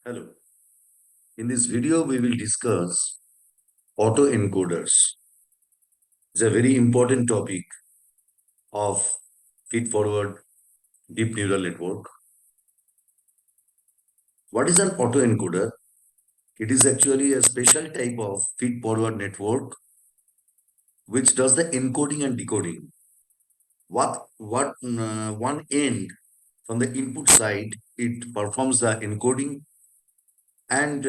Hello. In this video, we will discuss autoencoders. It's a very important topic of feed-forward deep neural network. What is an autoencoder? It is actually a special type of feed-forward network which does the encoding and decoding. One end from the input side, it performs the encoding, and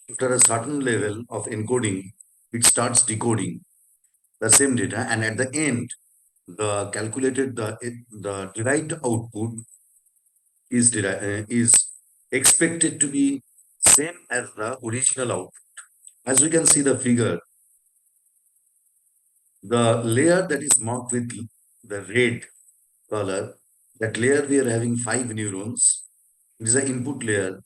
after a certain level of encoding, it starts decoding the same data, and at the end the derived output is expected to be same as the original output. As we can see the figure, the layer that is marked with the red color, that layer we are having 5 neurons. It is an input layer.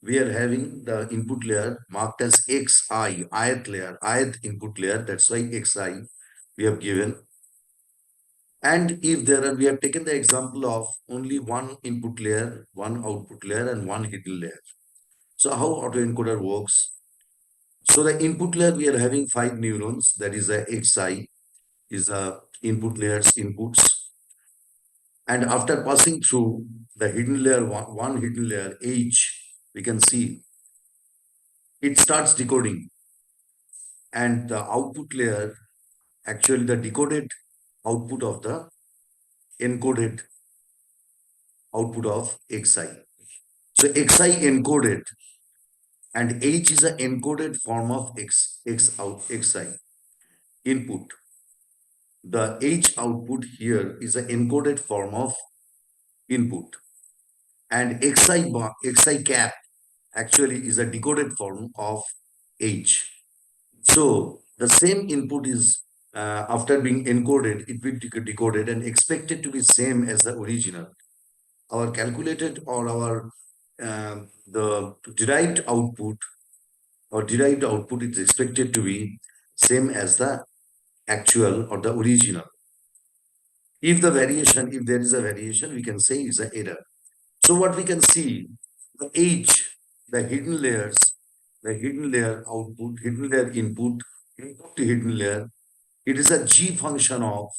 We are having the input layer marked as xi, ith layer, ith input layer. That's why xi we have given. And if there are, we have taken the example of only one input layer, one output layer, and one hidden layer. So how autoencoder works? So the input layer, we are having 5 neurons. That is a xi, is a input layer's inputs. And after passing through the hidden layer, one hidden layer, h, we can see it starts decoding. And the output layer, actually the decoded output of the encoded output of xi. So xi encoded, and h is an encoded form of xi input. The h output here is an encoded form of input, and xi cap actually is a decoded form of h. So the same input is after being encoded, it will be decoded and expected to be same as the original. Our calculated or our the derived output is expected to be same as the actual or the original. If there is a variation, we can say it's an error. So what we can see, the H, the hidden layers, the hidden layer output, hidden layer input to hidden layer, it is a G function of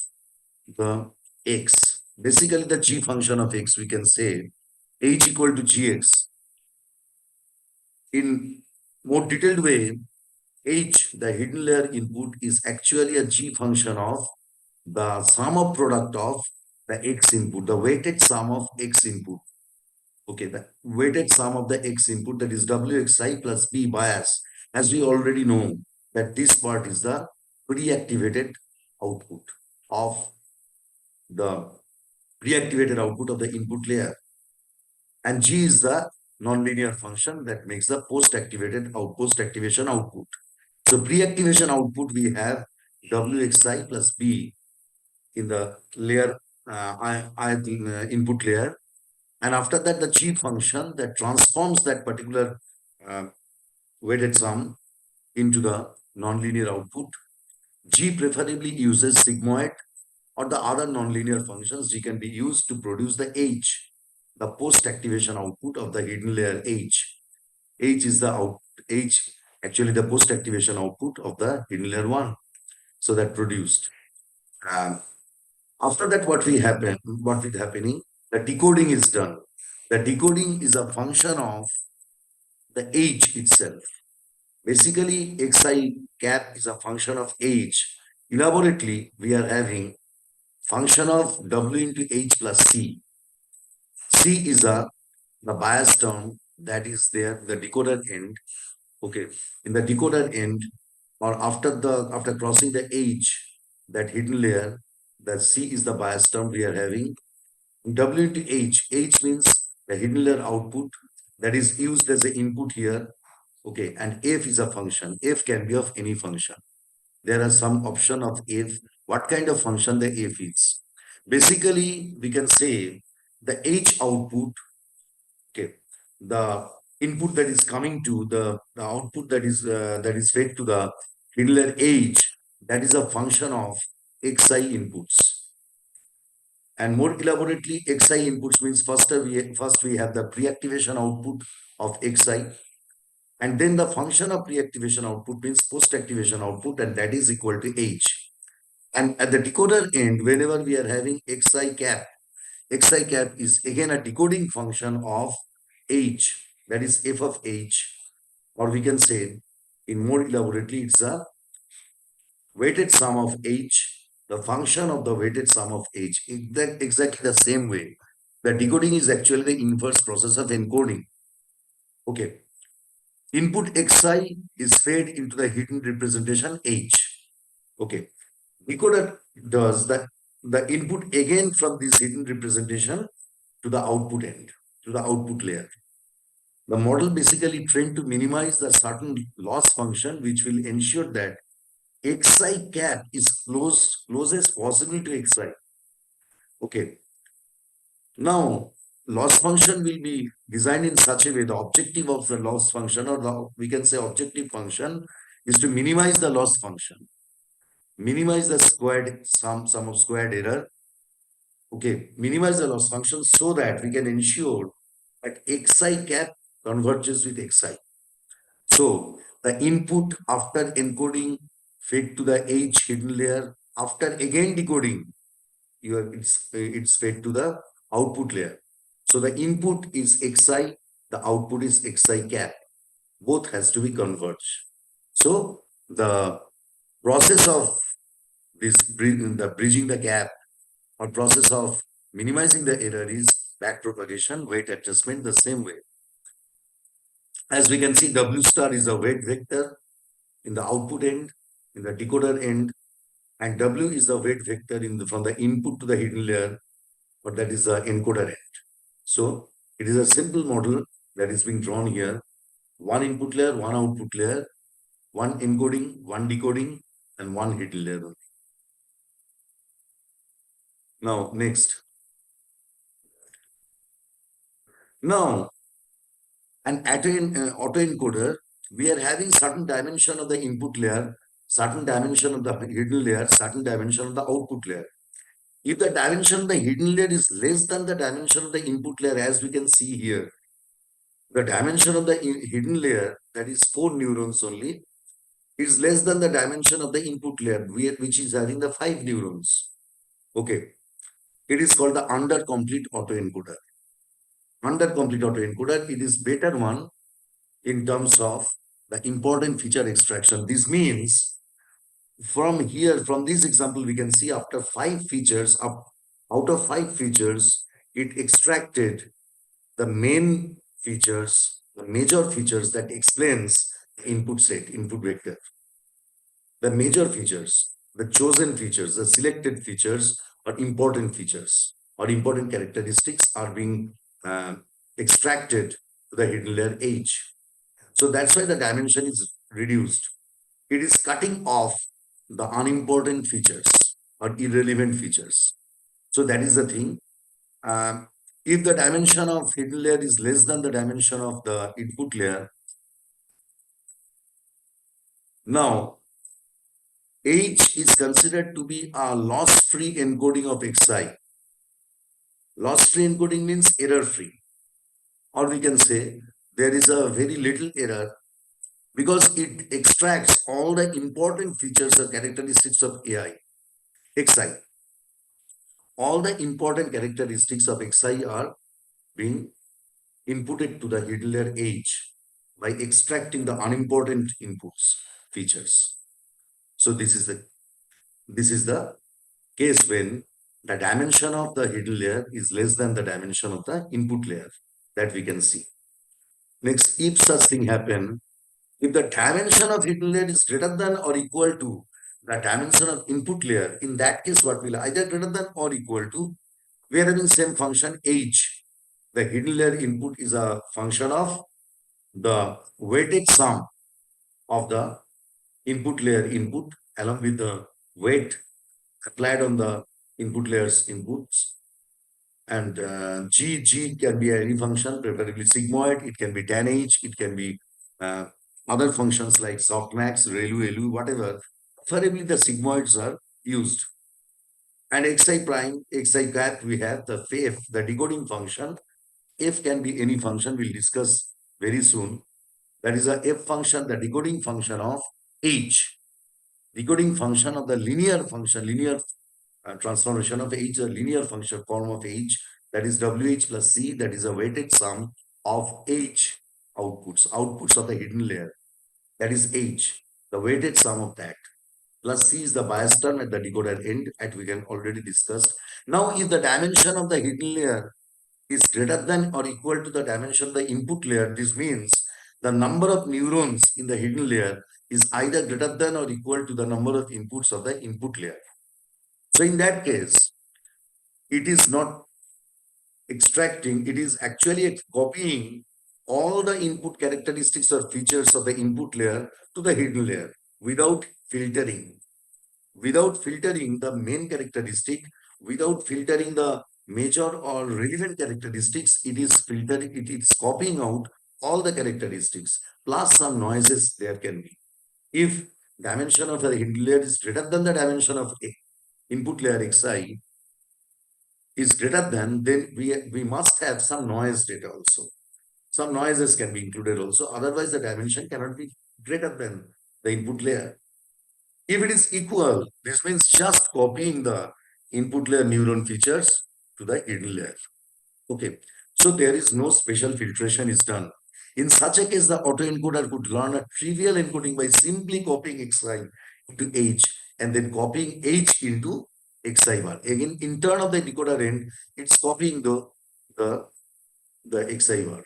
the X. Basically, the G function of X, we can say H equal to Gx. In more detailed way, H, the hidden layer input, is actually a G function of the sum of product of the X input, the weighted sum of X input. Okay, the weighted sum of the X input, that is Wxi plus B bias. As we already know that this part is the pre-activated output of the input layer. And G is the nonlinear function that makes the post-activation output. So pre-activation output, we have Wxi plus B in the layer input layer, and after that the G function that transforms that particular weighted sum into the nonlinear output. G preferably uses sigmoid or the other nonlinear functions. G can be used to produce the H, the post-activation output of the hidden layer H. H is the H, actually the post-activation output of the hidden layer 1. So that produced. After that, what is happening? The decoding is done. The decoding is a function of the H itself. Basically, xi cap is a function of H. Elaborately, we are having function of W into H plus C. C is the bias term that is there, the decoder end. Okay, in the decoder end, or after crossing the H, that hidden layer, the C is the bias term we are having. W into H, H means the hidden layer output that is used as an input here. Okay, and F is a function. F can be of any function. There are some option of F. What kind of function the F is? Basically, we can say the H output, okay, the input that is coming to the output that is fed to the hidden layer H, that is a function of Xi inputs. And more elaborately, XI inputs means first we have the pre-activation output of XI, and then the function of pre-activation output means post-activation output, and that is equal to H. And at the decoder end, whenever we are having XI cap is again a decoding function of H, that is f of H, or we can say in more elaborately, it's a weighted sum of H, the function of the weighted sum of H. Exactly the same way. The decoding is actually the inverse process of encoding. Okay. Input Xi is fed into the hidden representation H. Okay. Decoder does the input again from this hidden representation to the output end, to the output layer. The model basically trained to minimize the certain loss function, which will ensure that Xi cap is closest possible to Xi. Okay. Now, loss function will be designed in such a way, the objective of the loss function, or we can say objective function, is to minimize the loss function, minimize the squared sum of squared error. Okay, minimize the loss function so that we can ensure that Xi cap converges with Xi. So the input after encoding fed to the H hidden layer, after again decoding, it's fed to the output layer. So the input is Xi, the output is Xi cap. Both has to be converged. So the process of the bridging the gap, or process of minimizing the error, is backpropagation, weight adjustment, the same way. As we can see, W star is a weight vector in the output end, in the decoder end, and W is the weight vector from the input to the hidden layer, but that is the encoder end. So it is a simple model that is being drawn here. One input layer, one output layer, one encoding, one decoding, and one hidden layer. Now, next. Now, an autoencoder, we are having certain dimension of the input layer, certain dimension of the hidden layer, certain dimension of the output layer. If the dimension of the hidden layer is less than the dimension of the input layer, as we can see here, the dimension of the hidden layer, that is 4 neurons only, is less than the dimension of the input layer, which is having the 5 neurons. Okay. It is called the under-complete autoencoder. Under-complete autoencoder, it is better one in terms of the important feature extraction. This means from here, from this example, we can see after 5 features, out of 5 features, it extracted the main features, the major features that explains the input set, input vector. The major features, the chosen features, the selected features, or important features, or important characteristics are being extracted to the hidden layer H. So that's why the dimension is reduced. It is cutting off the unimportant features or irrelevant features. So that is the thing. If the dimension of hidden layer is less than the dimension of the input layer, now H is considered to be a loss-free encoding of Xi. Loss-free encoding means error-free. Or we can say there is a very little error because it extracts all the important features or characteristics of Xi. All the important characteristics of Xi are being inputted to the hidden layer H by extracting the unimportant inputs, features. So this is the case when the dimension of the hidden layer is less than the dimension of the input layer, that we can see. Next, if such thing happen, if the dimension of hidden layer is greater than or equal to the dimension of input layer, in that case, what will either greater than or equal to, we are having same function H. The hidden layer input is a function of the weighted sum of the input layer input along with the weight applied on the input layer's inputs. And G can be any function, preferably sigmoid. It can be tan H. It can be other functions like softmax, ReLU, LU, whatever. Preferably the sigmoids are used. And xi prime, xi cap, we have the f, the decoding function. F can be any function, we'll discuss very soon. That is a f function, the decoding function of h. Decoding function of the linear function, linear transformation of h, a linear function form of h, that is wh plus c, that is a weighted sum of h outputs of the hidden layer, that is h, the weighted sum of that, plus c is the bias term at the decoder end, at we can already discussed. Now, if the dimension of the hidden layer is greater than or equal to the dimension of the input layer, this means the number of neurons in the hidden layer is either greater than or equal to the number of inputs of the input layer. So in that case, it is not extracting, it is actually copying all the input characteristics or features of the input layer to the hidden layer without filtering. Without filtering the main characteristic, without filtering the major or relevant characteristics, it is filtering, it is copying out all the characteristics, plus some noises there can be. If dimension of the hidden layer is greater than the dimension of input layer xi, is greater than, then we must have some noise data also. Some noises can be included also. Otherwise, the dimension cannot be greater than the input layer. If it is equal, this means just copying the input layer neuron features to the hidden layer. Okay. So there is no special filtration is done. In such a case, the autoencoder could learn a trivial encoding by simply copying xi into h and then copying h into xi bar. Again, in turn of the decoder end, it's copying the, the xi bar.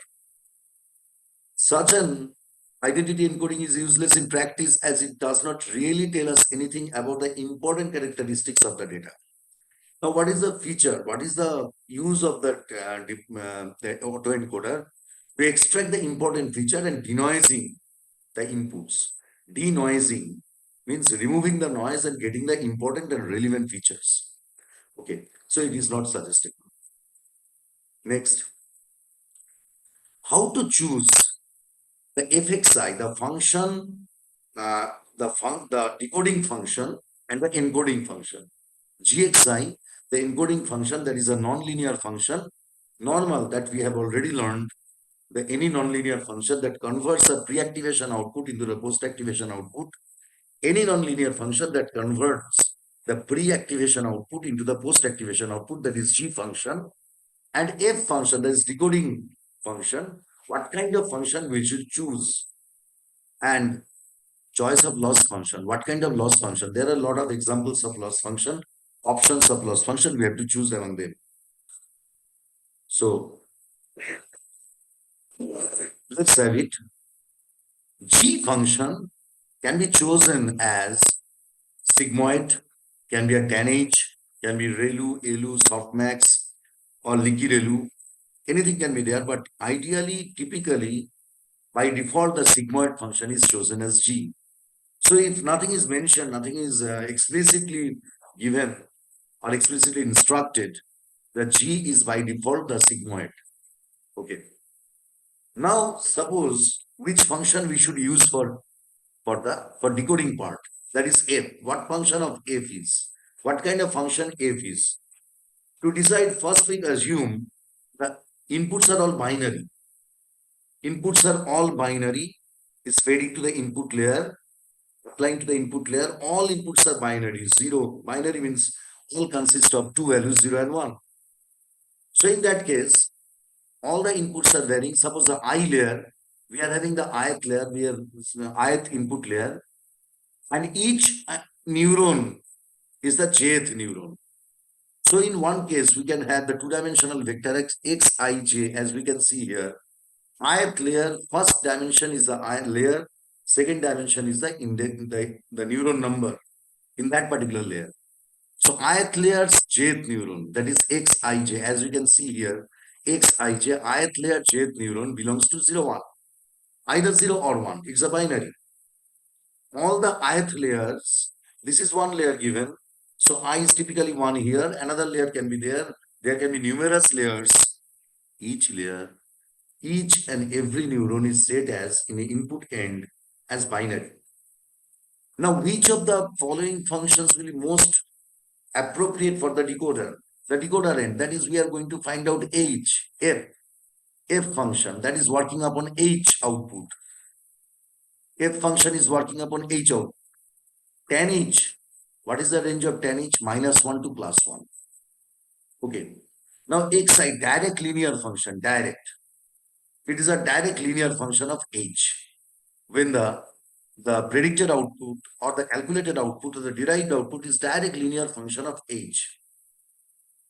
Such an identity encoding is useless in practice as it does not really tell us anything about the important characteristics of the data. Now, what is the feature? What is the use of that the autoencoder? We extract the important feature and denoising the inputs. Denoising means removing the noise and getting the important and relevant features. Okay, so it is not suggested. Next, how to choose the fxi, the function, the decoding function and the encoding function. Gxi, the encoding function, that is a nonlinear function, normal, that we have already learned, the any nonlinear function that converts a pre-activation output into the post-activation output, any nonlinear function that converts the pre-activation output into the post-activation output, that is G function, and F function, that is decoding function. What kind of function we should choose? And choice of loss function. What kind of loss function? There are a lot of examples of loss function, options of loss function. We have to choose among them. So let's have it. G function can be chosen as sigmoid, can be a tanh, can be ReLU, ALU, softmax, or leaky ReLU. Anything can be there, but ideally, typically, by default, the sigmoid function is chosen as G. So if nothing is mentioned, nothing is explicitly given or explicitly instructed, the G is by default the sigmoid. Okay. Now suppose which function we should use for decoding part. That is f. What function of f is? What kind of function f is? To decide, first we assume the inputs are all binary. Inputs are all binary. Is feeding to the input layer, applying to the input layer. All inputs are binary. Zero. Binary means all consist of two values, 0 and 1. So in that case, all the inputs are varying. Suppose the I layer, we are having the ith layer, we are ith input layer, and each neuron is the jth neuron. So in one case, we can have the two-dimensional vector xij, as we can see here. Ith layer, first dimension is the ith layer, second dimension is the neuron number in that particular layer. So ith layer's jth neuron, that is xij, as you can see here, xij, ith layer jth neuron belongs to 0, 1. Either 0 or 1. It's a binary. All the ith layers, this is one layer given. So I is typically 1 here. Another layer can be there. There can be numerous layers. Each layer, each and every neuron is set as in the input end as binary. Now, which of the following functions will be most appropriate for the decoder. The decoder end, that is, we are going to find out F function that is working upon H output. F function is working upon H output. Tan H, what is the range of tan H? -1 to +1. Okay. Now Xi, direct linear function, direct. It is a direct linear function of H. When the predicted output or the calculated output or the derived output is direct linear function of H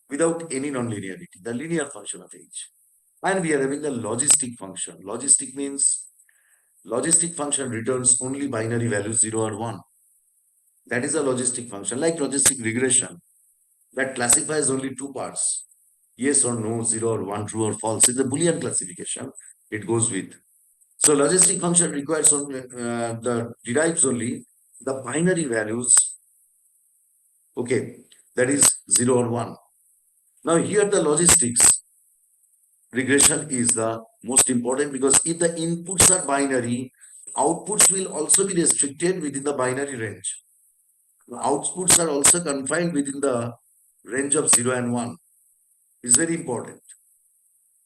without any non-linearity, the linear function of H. And we are having the logistic function. Logistic means logistic function returns only binary values 0 or 1. That is a logistic function, like logistic regression, that classifies only two parts, yes or no, 0 or 1, true or false. It's a Boolean classification it goes with. So logistic function requires only, derives only the binary values, okay, that is 0 or 1. Now here the logistics regression is the most important, because if the inputs are binary, outputs will also be restricted within the binary range. The outputs are also confined within the range of 0 and 1. It's very important.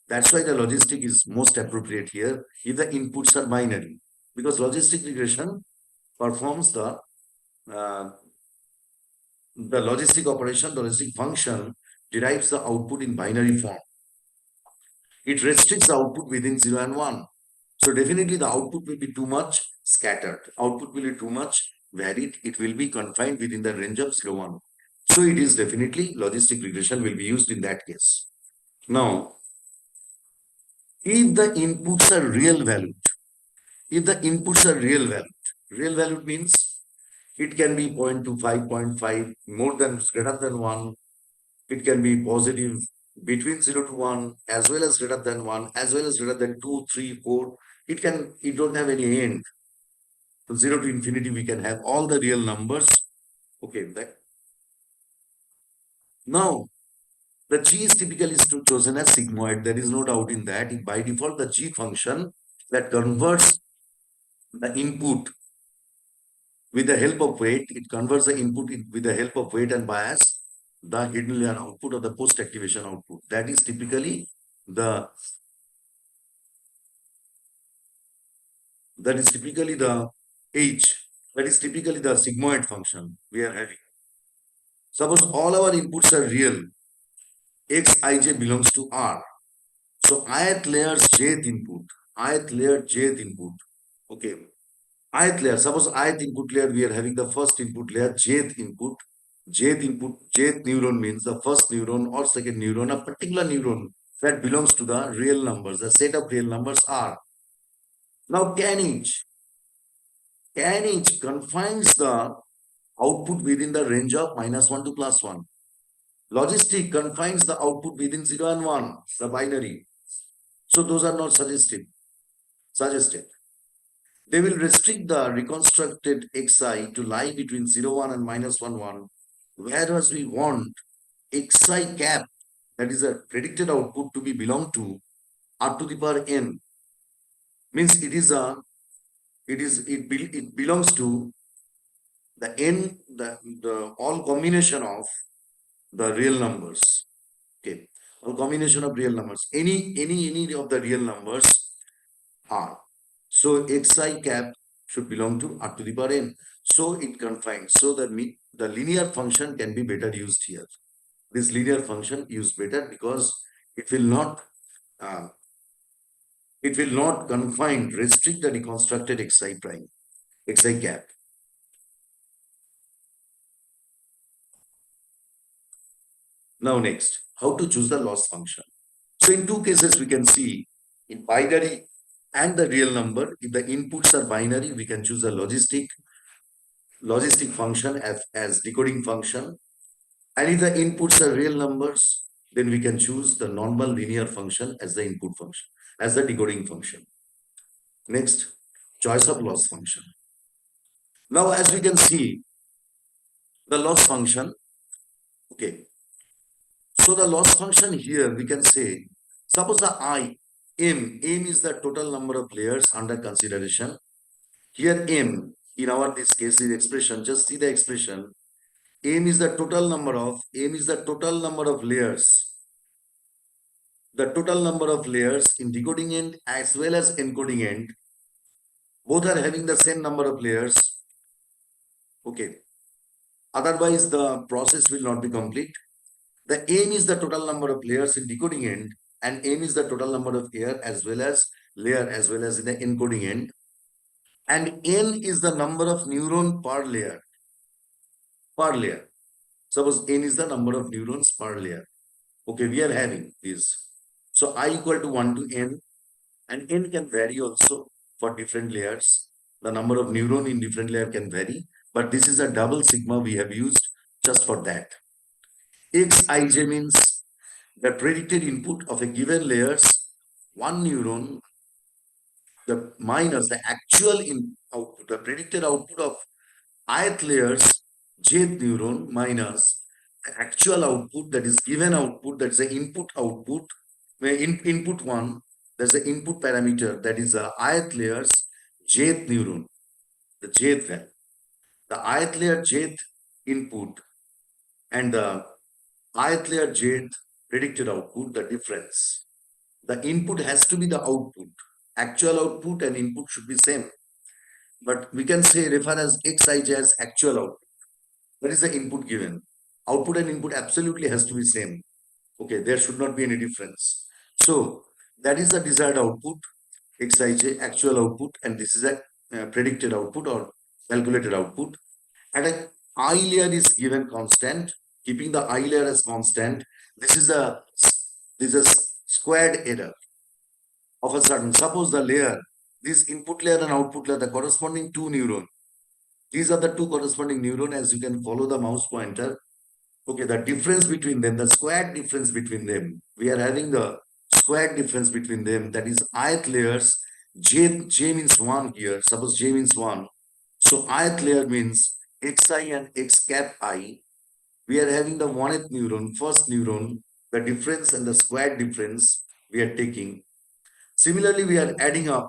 That's why the logistic is most appropriate here if the inputs are binary, because logistic regression performs uh, the logistic operation, the logistic function derives the output in binary form. It restricts the output within 0 and 1. So definitely the output will be too much scattered. Output will be too much varied. It will be confined within the range of 0, 1. So it is definitely logistic regression will be used in that case. Now, if the inputs are real valued, real valued means it can be 0.25, 0.5, more than, greater than 1. It can be positive between 0 to 1, as well as greater than 1, as well as greater than 2, 3, 4. It don't have any end. From 0 to infinity, we can have all the real numbers. Okay, now the G is typically chosen as sigmoid. There is no doubt in that. By default, the G function that converts the input with the help of weight, it converts the input with the help of weight and bias, the hidden layer output or the post-activation output. That is typically the H. That is typically the sigmoid function we are having. Suppose all our inputs are real, Xij belongs to R. So ith layer's jth input. Okay. Ith layer, suppose ith input layer, we are having the first input layer, jth input. Jth neuron means the first neuron or second neuron, a particular neuron that belongs to the real numbers. The set of real numbers are. Now tan h confines the output within the range of -1 to +1. Logistic confines the output within 0 and 1, the binary. So those are not suggested. They will restrict the reconstructed xi to lie between 0, 1 and -1, 1, whereas we want xi cap, that is a predicted output, to be belong to r to the power n. Means it belongs to the n, the all combination of the real numbers. Okay, all combination of real numbers. Any of the real numbers are. So xi cap should belong to r to the power n. So it confines. So the linear function can be better used here. This linear function used better because it will not uh, confine, restrict the reconstructed xi cap. Now next, how to choose the loss function. So in two cases we can see, in binary and the real number, if the inputs are binary, we can choose a logistic function as decoding function. And if the inputs are real numbers, then we can choose the normal linear function as the input function, as the decoding function. Next, choice of loss function. Now, as we can see, the loss function, okay. So the loss function here, we can say, suppose the m is the total number of layers under consideration. Here m, in our this case, is expression, just see the expression. M is the total number of layers. The total number of layers in decoding end as well as encoding end, both are having the same number of layers. Okay. Otherwise, the process will not be complete. The M is the total number of layers in decoding end, and M is the total number of layer as well as in the encoding end. And N is the number of neuron per layer. Per layer. Suppose N is the number of neurons per layer. Okay, we are having this. So I equal to 1 to N, and N can vary also for different layers. The number of neuron in different layer can vary, but this is a double sigma we have used just for that. Xij means the predicted input of a given layers, one neuron, the minus the actual output, the predicted output of ith layers, jth neuron minus the actual output, that is given output, that's the input output, where input one, there's the input parameter, that is the ith layers, jth neuron, the jth value. The ith layer jth input and the ith layer jth predicted output, the difference. The input has to be the output. Actual output and input should be same. But we can say refer as Xij as actual output. That is the input given. Output and input absolutely has to be same. Okay, there should not be any difference. So that is the desired output, Xij, actual output, and this is a predicted output or calculated output. And a I layer is given constant, keeping the I layer as constant. This is a squared error of a certain. Suppose the layer, this input layer and output layer, the corresponding two neuron. These are the two corresponding neuron as you can follow the mouse pointer. Okay, the difference between them, the squared difference between them. We are having the squared difference between them. That is ith layers. J means 1 here. Suppose J means 1. So ith layer means xi and x cap I. We are having the 1th neuron, first neuron, the difference and the squared difference we are taking. Similarly, we are adding up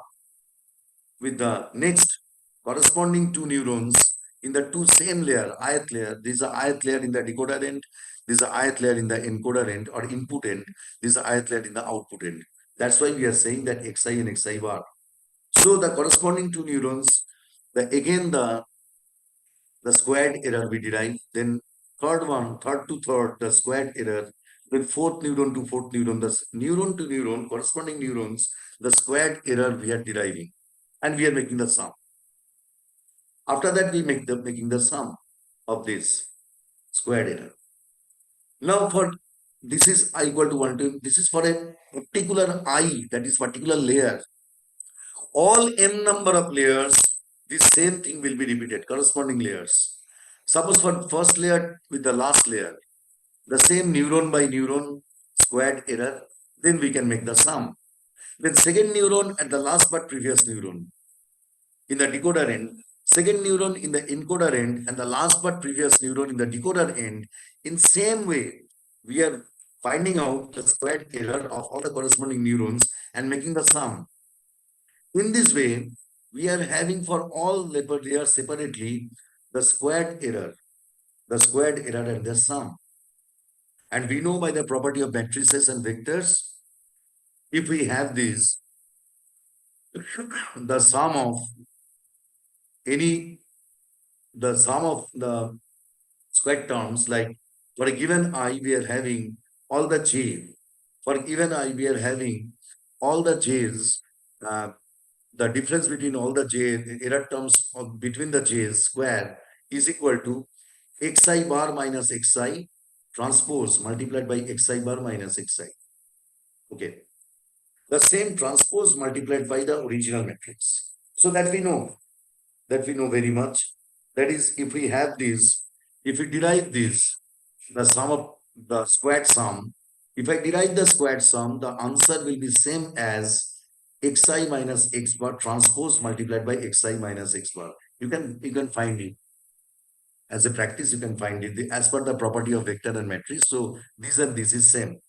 with the next corresponding two neurons in the two same layer, ith layer. This is the ith layer in the decoder end. This is the ith layer in the encoder end or input end. This is the ith layer in the output end. That's why we are saying that xi and xi bar. So the corresponding two neurons, again the squared error we derive. Then third to third, the squared error. Then fourth neuron to fourth neuron, the neuron to neuron, corresponding neurons, the squared error we are deriving. And we are making the sum. After that, we making the sum of this squared error. Now for this is I equal to 1 to, this is for a particular I, that is particular layer. All n number of layers, this same thing will be repeated, corresponding layers. Suppose for first layer with the last layer, the same neuron by neuron squared error, then we can make the sum. Then second neuron at the last but previous neuron in the decoder end, second neuron in the encoder end, and the last but previous neuron in the decoder end. In same way, we are finding out the squared error of all the corresponding neurons and making the sum. In this way, we are having for all layers separately the squared error and the sum. And we know by the property of matrices and vectors, if we have this, the sum of any, the sum of the square terms, like for a given I, we are having all the j. For a given I, we are having all the j's. The difference between all the j, error terms between the j's square is equal to xi bar minus xi transpose multiplied by xi bar minus xi. Okay. The same transpose multiplied by the original matrix. So that we know very much. That is, if we have this, if we derive this, the sum of the squared sum, if I derive the squared sum, the answer will be same as xi minus x bar transpose multiplied by xi minus x bar. You can find it. As a practice, you can find it as per the property of vector and matrix. So this and this is same.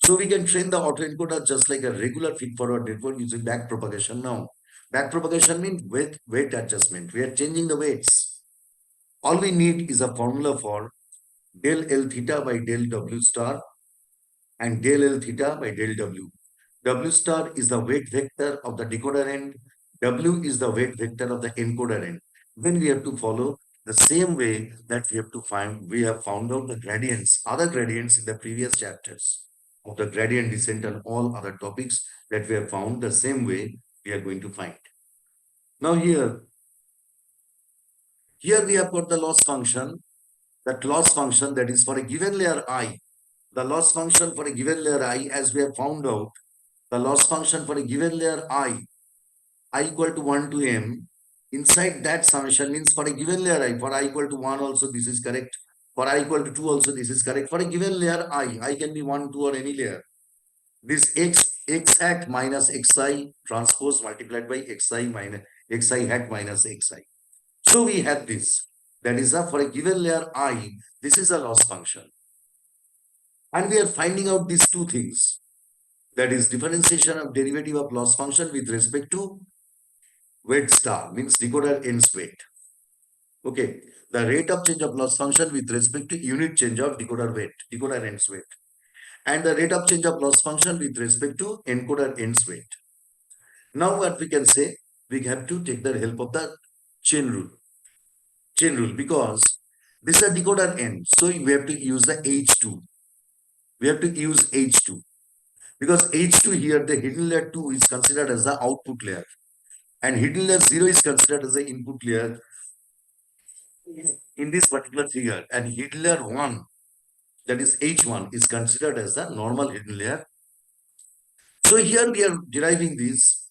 So we can train the autoencoder just like a regular feed-forward network using back propagation now. Back propagation means weight adjustment. We are changing the weights. All we need is a formula for del L theta by del W star and del L theta by del W. W star is the weight vector of the decoder end. W is the weight vector of the encoder end. Then we have to follow the same way that we have found out the gradients, other gradients in the previous chapters of the gradient descent and all other topics that we have found the same way we are going to find. Now here we have got the loss function. That loss function that is for a given layer I, the loss function for a given layer I, as we have found out, the loss function for a given layer I equal to 1 to m, inside that summation means for a given layer I, for I equal to 1 also this is correct, for I equal to 2 also this is correct, for a given layer I can be 1, 2 or any layer. This x hat minus xi transpose multiplied by xi hat minus xi. So we have this. That is for a given layer I, this is a loss function. And we are finding out these two things. That is differentiation of derivative of loss function with respect to weight star, means decoder ends weight. Okay. The rate of change of loss function with respect to unit change of decoder weight, decoder ends weight. And the rate of change of loss function with respect to encoder ends weight. Now what we can say, we have to take the help of the chain rule. Chain rule, because this is a decoder end. So we have to use the H2. We have to use H2. Because H2 here, the hidden layer 2 is considered as the output layer. And hidden layer 0 is considered as the input layer in this particular figure. And hidden layer 1, that is H1, is considered as the normal hidden layer. So here we are deriving this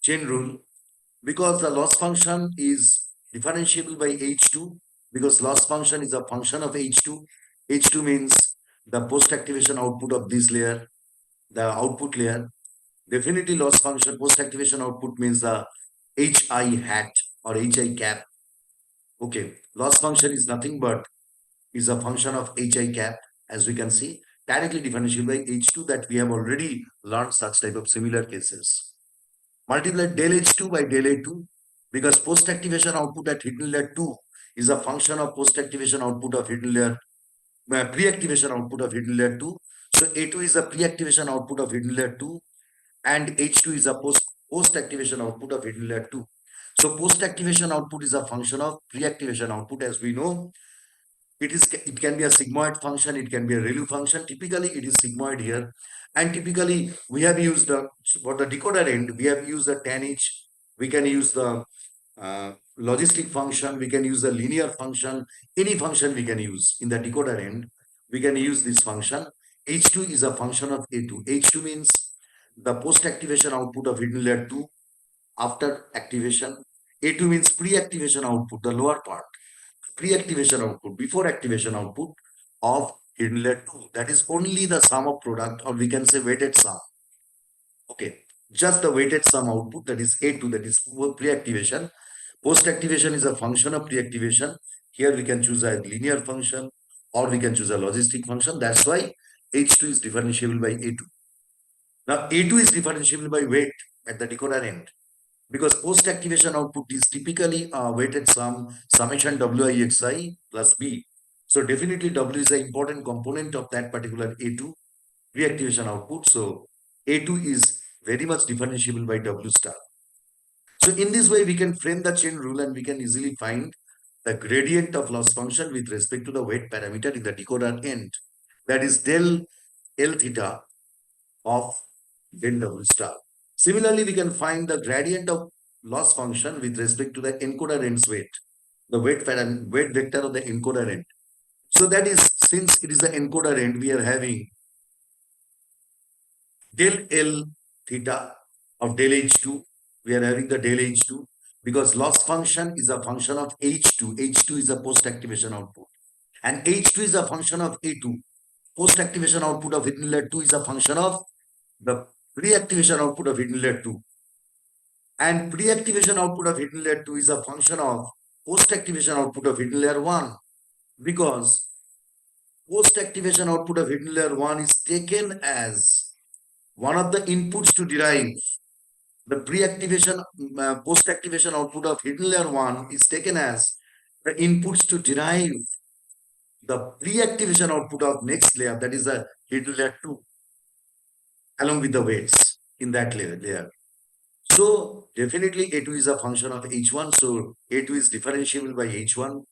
chain rule because the loss function is differentiable by H2, because loss function is a function of H2. H2 means the post-activation output of this layer, the output layer. Definitely loss function post-activation output means the HI hat or HI cap. Okay, loss function is nothing but is a function of HI cap, as we can see, directly differentiable by H2, that we have already learned such type of similar cases. Multiply del H2 by del A2, because post-activation output at hidden layer 2 is a function of post-activation output of hidden layer, pre-activation output of hidden layer 2. So A2 is a pre-activation output of hidden layer 2 and H2 is a post-activation output of hidden layer 2. So post-activation output is a function of pre-activation output, as we know. It can be a sigmoid function, it can be a ReLU function. Typically, it is sigmoid here. And typically, we have used for the decoder end, we have used the tan H. We can use the logistic function, we can use the linear function, any function we can use in the decoder end. We can use this function. H2 is a function of A2. H2 means the post-activation output of hidden layer 2 after activation. A2 means pre-activation output, the lower part. Pre-activation output, before activation output of hidden layer 2. That is only the sum of product, or we can say weighted sum. Okay, just the weighted sum output, that is A2, that is pre-activation. Post-activation is a function of pre-activation. Here we can choose a linear function or we can choose a logistic function. That's why H2 is differentiable by A2. Now A2 is differentiable by weight at the decoder end, because post-activation output is typically a weighted sum, summation Wixi plus B. So definitely W is an important component of that particular A2 reactivation output. So A2 is very much differentiable by W star. So in this way, we can frame the chain rule and we can easily find the gradient of loss function with respect to the weight parameter in the decoder end. That is del L theta of del W star. Similarly, we can find the gradient of loss function with respect to the encoder end's weight, the weight vector of the encoder end. So that is, since it is the encoder end, we are having del L theta of del H2. We are having the del H2 because loss function is a function of H2. H2 is a post-activation output. And H2 is a function of A2. Post-activation output of hidden layer 2 is a function of the pre-activation output of hidden layer 2. And pre-activation output of hidden layer 2 is a function of post-activation output of hidden layer 1, because post-activation output of hidden layer 1 is taken as one of the inputs to derive the pre-activation, post-activation output of hidden layer 1 is taken as the inputs to derive the pre-activation output of next layer, that is the hidden layer 2, along with the weights in that layer. So definitely A2 is a function of H1. So A2 is differentiable by H1.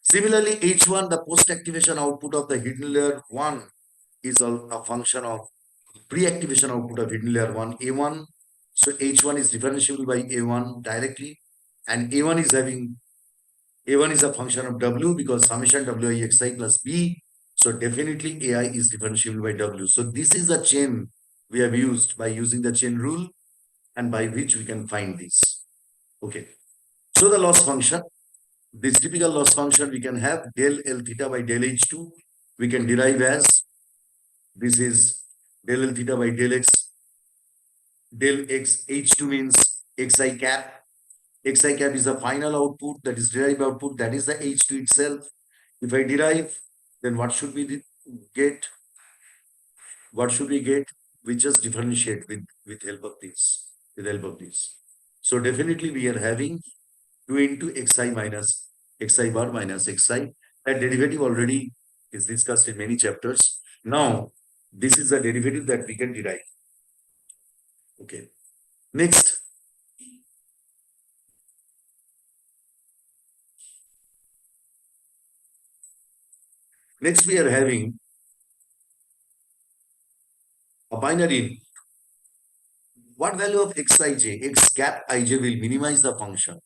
Similarly, H1, the post-activation output of the hidden layer 1 is a function of pre-activation output of hidden layer 1, A1. So H1 is differentiable by A1 directly. And A1 is a function of W because summation Wi xi plus B. So definitely AI is differentiable by W. So this is the chain we have used by using the chain rule and by which we can find this. Okay. So the loss function, this typical loss function we can have del L theta by del H2. We can derive as this is del L theta by del X. Del X H2 means Xi cap. Xi cap is the final output, that is derived output, that is the H2 itself. If I derive, then what should we get? What should we get? We just differentiate with help of this, with help of this. So definitely we are having 2 into xi minus xi bar minus xi. That derivative already is discussed in many chapters. Now, this is the derivative that we can derive. Okay. Next. Next, we are having a binary. What value of xij, x cap ij will minimize the function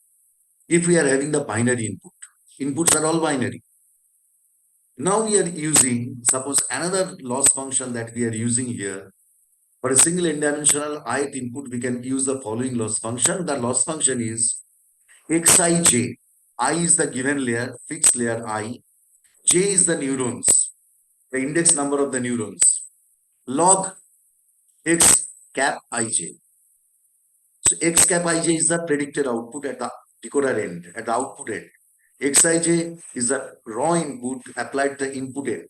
if we are having the binary input. Inputs are all binary. Now we are using, suppose another loss function that we are using here. For a single n-dimensional ith input, we can use the following loss function. The loss function is xij. I is the given layer, fixed layer I. J is the neurons, the index number of the neurons. Log x cap ij. So x cap ij is the predicted output at the decoder end, at the output end. Xij is the raw input applied to the input end,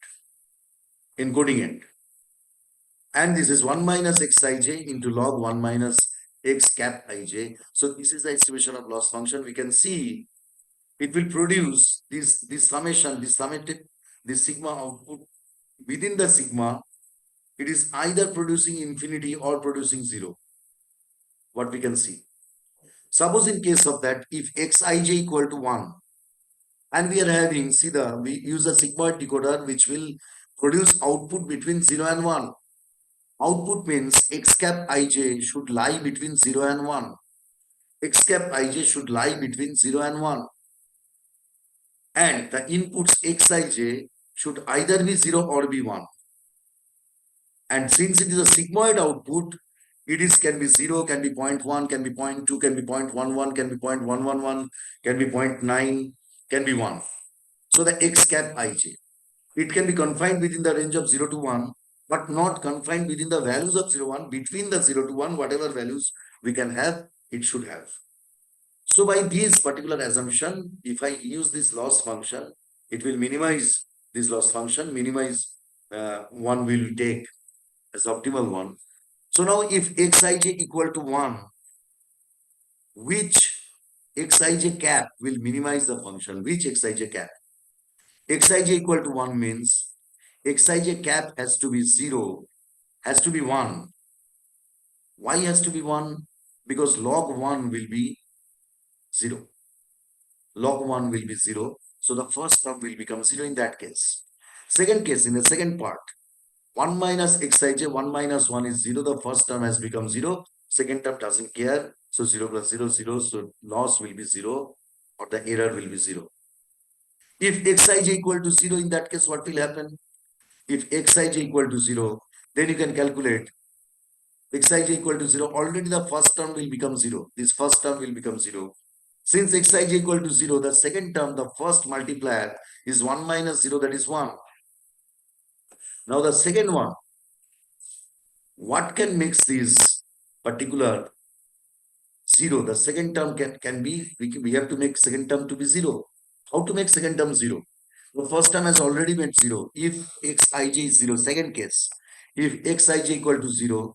encoding end. And this is 1 minus xij into log 1 minus x cap ij. So this is the estimation of loss function. We can see it will produce this summation, this summated, this sigma output within the sigma. It is either producing infinity or producing zero. What we can see. Suppose in case of that, if xij equal to 1, and we are having, we use a sigmoid decoder which will produce output between 0 and 1. Output means x cap ij should lie between 0 and 1. X cap ij should lie between 0 and 1. And the inputs xij should either be 0 or be 1. And since it is a sigmoid output, can be 0, can be 0.1, can be 0.2, can be 0.11, can be 0.111, can be 0.9, can be 1. So the x cap ij. It can be confined within the range of 0 to 1, but not confined within the values of 0, 1. Between the 0 to 1, whatever values we can have, it should have. So by this particular assumption, if I use this loss function, it will minimize this loss function, one will take as optimal one. So now if xij equal to 1, which xij cap will minimize the function? Which xij cap? Xij equal to 1 means xij cap has to be 0, has to be 1. Why has to be 1? Because log 1 will be 0. Log 1 will be 0. So the first term will become 0 in that case. Second case, in the second part, 1 minus xij, 1 minus 1 is 0. The first term has become 0. Second term doesn't care. So 0 plus 0, 0. So loss will be 0 or the error will be 0. If xij equal to 0, in that case, what will happen? If xij equal to 0, then you can calculate xij equal to 0. Already the first term will become 0. This first term will become 0. Since xij equal to 0, the second term, the first multiplier is 1 minus 0, that is 1. Now the second one, what can make this particular 0? The second term can be, we have to make second term to be 0. How to make second term 0? The first term has already made 0. If xij is 0, second case, if xij equal to 0,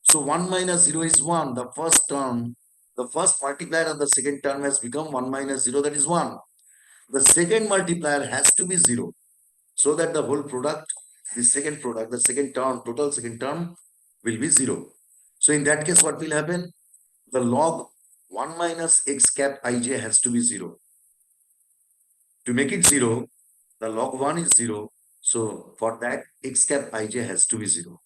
so 1 minus 0 is 1. The first term, the first multiplier of the second term has become 1 minus 0, that is 1. the second multiplier has to be 0, so that the whole product, the second product, the second term, total second term will be 0. So in that case, what will happen? The log 1 minus x cap ij has to be 0. To make it 0, the log 1 is 0. So for that, x cap ij has to be 0.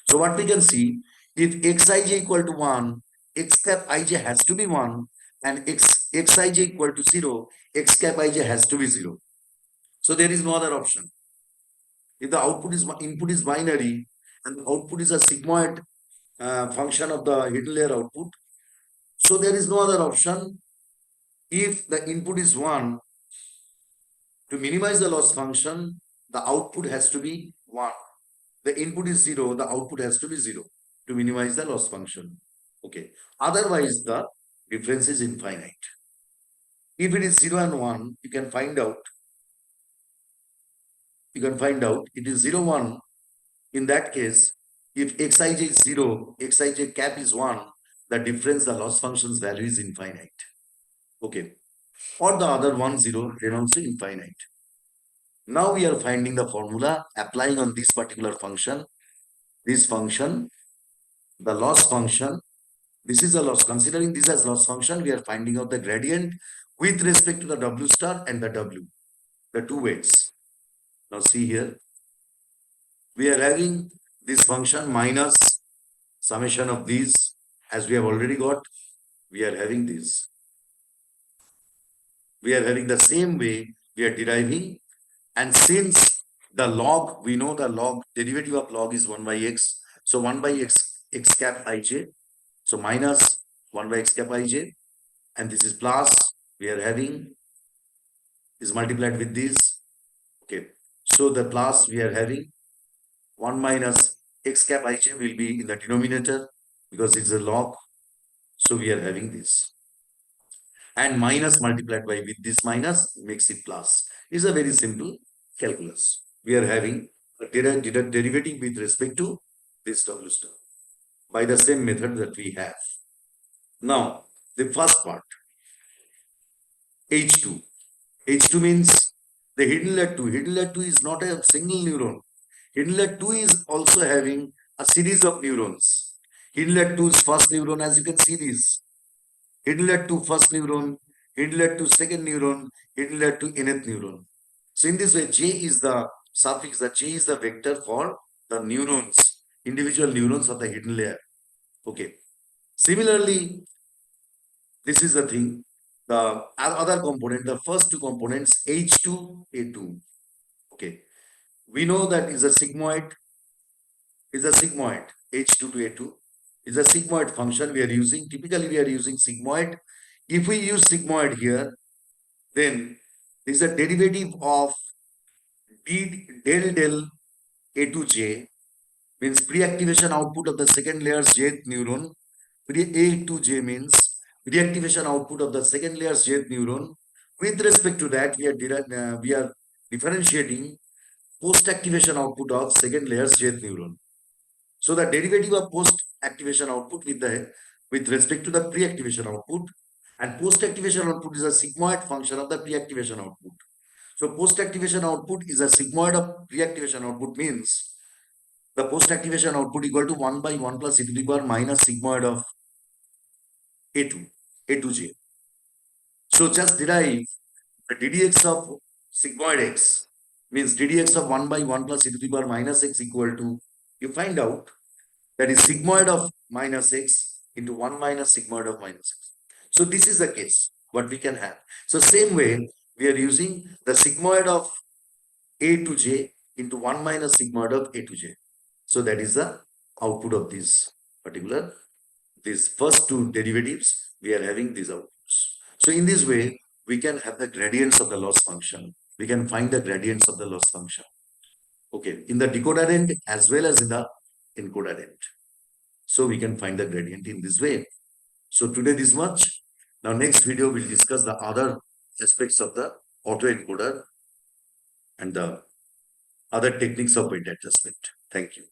So what we can see, if xij equal to 1, x cap ij has to be 1, and xij equal to 0, x cap ij has to be 0. So there is no other option. If the input is binary and the output is a sigmoid function of the hidden layer output, so there is no other option. If the input is 1, to minimize the loss function, the output has to be 1. The input is 0, the output has to be 0 to minimize the loss function. Okay. Otherwise, the difference is infinite. If it is 0 and 1, you can find out it is 0, 1. In that case, if xij is 0, xij cap is 1, the difference, the loss function's value is infinite. Okay. Or the other 1, 0, then also infinite. Now we are finding the formula applying on this particular function. This function, the loss function, this is a loss. Considering this as loss function, we are finding out the gradient with respect to the W star and the W, the two weights. Now see here, we are having this function minus summation of these, as we have already got, we are having this. We are having the same way we are deriving, and since the log, we know the log, derivative of log is 1 by x. So 1 by x cap ij. So minus 1 by x cap ij, and this is plus, we are having is multiplied with this. Okay. So the plus we are having 1 minus x cap ij will be in the denominator because it's a log. So we are having this. And minus multiplied by with this minus makes it plus. It's a very simple calculus. We are having a derivative with respect to this W star by the same method that we have. Now, the first part, H2. H2 means the hidden layer 2. Hidden layer 2 is not a single neuron. Hidden layer 2 is also having a series of neurons. Hidden layer 2 is first neuron, as you can see this. Hidden layer 2 first neuron, hidden layer 2 second neuron, hidden layer 2 nth neuron. So in this way, J is the suffix, the J is the vector for the neurons, individual neurons of the hidden layer. Okay. Similarly, this is the thing. The other component, the first two components, H2, A2. Okay. We know that is a sigmoid, H2 to A2 is a sigmoid function we are using. Typically, we are using sigmoid. If we use sigmoid here, then is a derivative of del A2J, means pre-activation output of the second layer's jth neuron. A2J means reactivation output of the second layer's jth neuron. With respect to that, we are differentiating post-activation output of second layer's jth neuron. So the derivative of post-activation output with respect to the pre-activation output, and post-activation output is a sigmoid function of the pre-activation output. So post-activation output is a sigmoid of pre-activation output, means the post-activation output equal to 1 by 1 plus e to the power minus sigmoid of A2J. So just derive the ddx of sigmoid x, means ddx of 1 by 1 plus e to the power minus x equal to, you find out that is sigmoid of minus x into 1 minus sigmoid of minus x. So this is the case, what we can have. So same way, we are using the sigmoid of A to J into 1 minus sigmoid of A to J. So that is the output of this particular, these first two derivatives, we are having these outputs. So in this way, we can have the gradients of the loss function. We can find the gradients of the loss function. Okay, in the decoder end as well as in the encoder end. So we can find the gradient in this way. So today this much. Now next video we'll discuss the other aspects of the autoencoder and the other techniques of weight adjustment. Thank you.